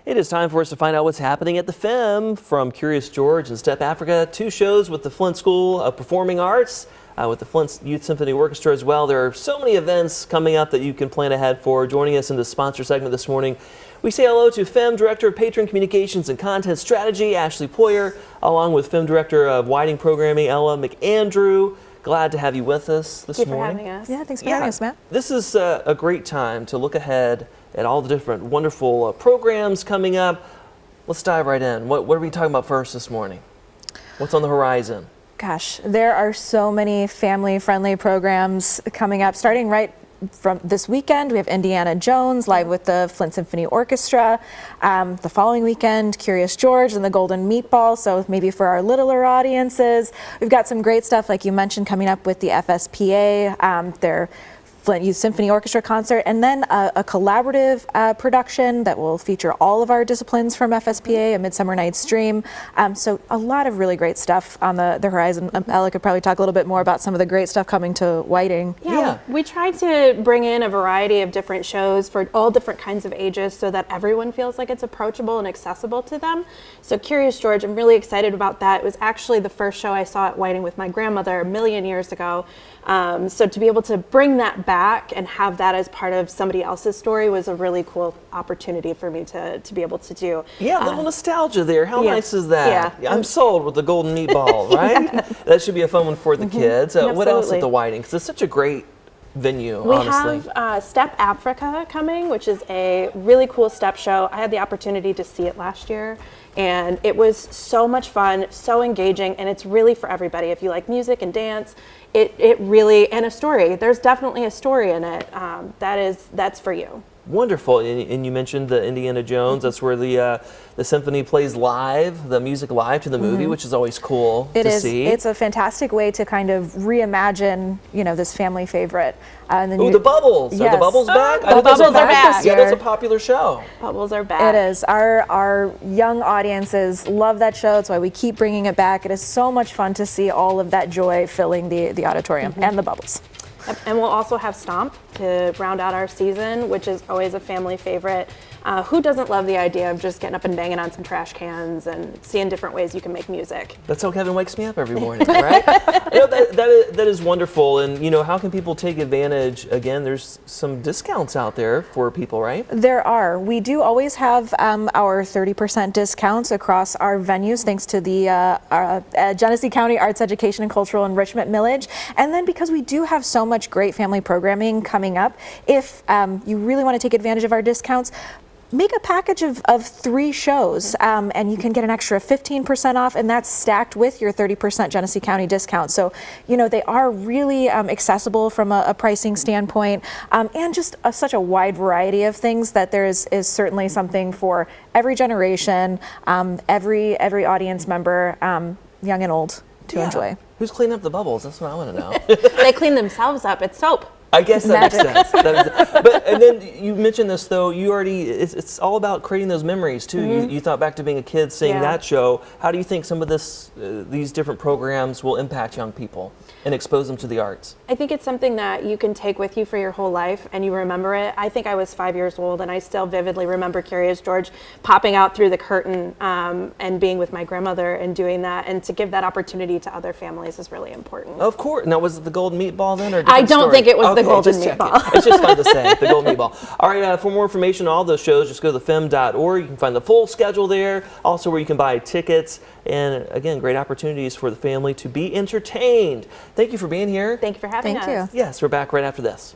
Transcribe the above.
It is time for us to find out what's happening at the FIM. From Curious George and Step Africa, 2 shows with the Flint School of Performing Arts, with the Flint Youth Symphony Orchestra as well. There are so many events coming up that you can plan ahead for. Joining us in the sponsor segment this morning, we say hello to FIM Director of Patron Communications and Content Strategy, Ashley Poyer, along with FIM Director of Whiting Programming, Ella McAndrew. Glad to have you with us this morning. Thank you for having us. Yeah, thanks for having us, Matt. This is a great time to look ahead at all the different wonderful programs coming up. Let's dive right in. What are we talking about first this morning? What's on the horizon? Gosh, there are so many family-friendly programs coming up, starting right from this weekend. We have Indiana Jones live with the Flint Symphony Orchestra. The following weekend, Curious George and the Golden Meatball. So maybe for our littler audiences, we've got some great stuff, like you mentioned, coming up with the FSPA. Their Flint Youth Symphony Orchestra concert, and then a collaborative production that will feature all of our disciplines from FSPA, A Midsummer Night's Dream. So a lot of really great stuff on the horizon. Ella could probably talk a little bit more about some of the great stuff coming to Whiting. Yeah, we tried to bring in a variety of different shows for all different kinds of ages so that everyone feels like it's approachable and accessible to them. So Curious George, I'm really excited about that. It was actually the first show I saw at Whiting with my grandmother a million years ago. So to be able to bring that back and have that as part of somebody else's story was a really cool opportunity for me to be able to do. Yeah, a little nostalgia there. How nice is that? Yeah. I'm sold with the Golden Meatball, right? Yes. That should be a fun one for the kids. What else at the Whiting? Because it's such a great venue, honestly. We have Step Africa coming, which is a really cool step show. I had the opportunity to see it last year, and it was so much fun, so engaging, and it's really for everybody. If you like music and dance, it really, and a story. There's definitely a story in it. That's for you. Wonderful. And you mentioned the Indiana Jones. That's where the symphony plays live, the music live to the movie, which is always cool to see. It's a fantastic way to kind of reimagine, this family favorite. Ooh, the Bubbles. Yes. Are the Bubbles back? The Bubbles are back. Yeah, that's a popular show. Bubbles are back. It is. Our young audiences love that show. That's why we keep bringing it back. It is so much fun to see all of that joy filling the auditorium and the Bubbles. And we'll also have Stomp to round out our season, which is always a family favorite. Who doesn't love the idea of just getting up and banging on some trash cans and seeing different ways you can make music? That's how Kevin wakes me up every morning, right? That is wonderful. And, how can people take advantage? Again, there's some discounts out there for people, right? There are. We do always have our 30% discounts across our venues, thanks to the Genesee County Arts Education and Cultural Enrichment Millage. And then because we do have so much great family programming coming up, if you really want to take advantage of our discounts, make a package of 3 shows, and you can get an extra 15% off, and that's stacked with your 30% Genesee County discount. So, they are really accessible from a pricing standpoint, and just such a wide variety of things that there is certainly something for every generation, every audience member, young and old, to enjoy. Who's cleaning up the bubbles? That's what I want to know. They clean themselves up. It's soap. I guess that makes sense. And then you mentioned this, though. It's all about creating those memories too. You thought back to being a kid seeing that show. How do you think some of these different programs will impact young people and expose them to the arts? I think it's something that you can take with you for your whole life, and you remember it. I think I was 5 years old, and I still vividly remember Curious George popping out through the curtain and being with my grandmother and doing that. And to give that opportunity to other families is really important. Of course. Now, was it the Golden Meatball then, or I don't think it was the Golden Meatball. It's just fun to say, the Golden Meatball. All right, for more information on all those shows, just go to thefim.org. You can find the full schedule there, also where you can buy tickets. And again, great opportunities for the family to be entertained. Thank you for being here. Thank you for having us. Thank you. Yes, we're back right after this.